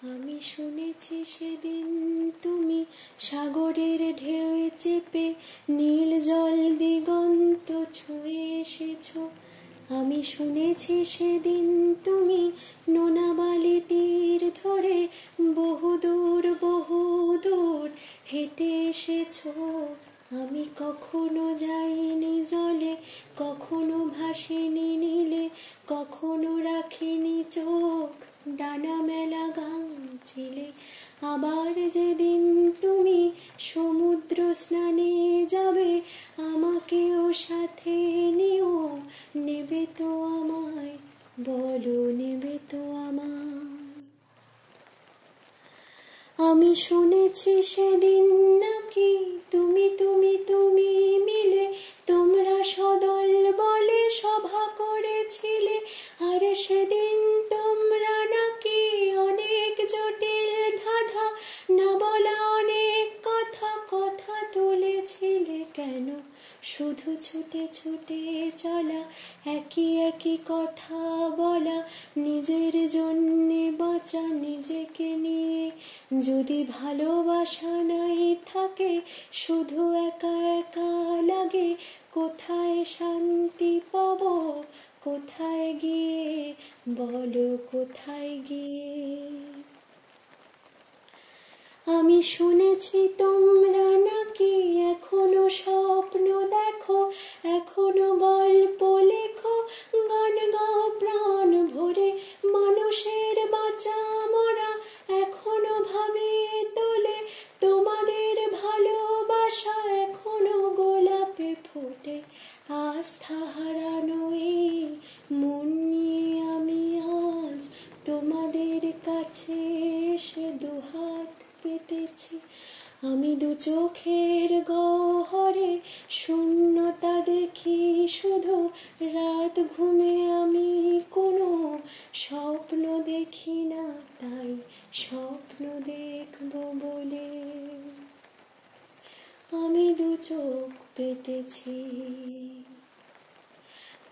আমি শুনেছি সেদিন তুমি সাগরের ঢেউয়ে চেপে নীল জল দিগন্ত ছুঁয়ে এসেছো। আমি শুনেছি সেদিন তুমি নোনা বালি তীর ধরে বহুদূর বহুদূর হেঁটে এসেছো। আমি কখনো যাইনি জলে, কখনো ভাসিনি নীলে, কখনো রাখিনি চোখ ডানা মেলা গান ছিলে। আবার যেদিন তুমি সমুদ্র স্নানে যাবে, আমাকেও সাথে নিও, নেবে তো আমায়, বলো নেবে তো আমায়। আমি শুনেছি সেদিন নাকি তুমি তুমি তুমি মিলে তোমরা সদল বলে সভা করেছিলে। আরে সেদিন তোমরা নাকি অনেক জটিল ধাঁধা না বলা অনেক কথা কথা তুলেছিলে। কেন শুধু ছুটে ছুটে চলা, একই একই কথা বলা, নিজের জন্যে বাঁচা নিজেকে নিয়ে। যদি ভালোবাসা নাই থাকে, শুধু একা একা লাগে, কোথায় শান্তি পাবো, কোথায় গিয়ে, বলো কোথায় গিয়ে। আমি শুনেছি তোমরা নাকি এখনো স্বপ্ন দেখো, এখনো গল্প লেখো, গান গাও প্রাণ ভরে, মানুষের বাঁচা মরা এখনো ভাবিয়ে তোলে, তোমাদের ভালোবাসা এখনো গোলাপে ফোটে। আস্থা হারানো এই মন নিয়ে আমি আজ তোমাদের কাছে এসে দুহাত পেতেছি। আমি দু চোখের গহ্বরে শূন্যতা দেখি শুধু, রাত ঘুমে আমি কোনো স্বপ্ন দেখি না, তাই স্বপ্ন দেখবো বলে আমি দু চোখ পেতেছি।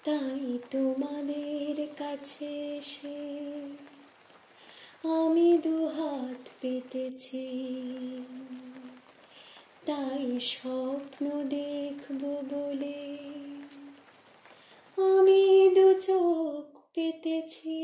তাই তোমাদের কাছে এসে আমি দুহাত পেতেছি, তাই স্বপ্ন দেখবো বলে আমি দু চোখ পেতেছি।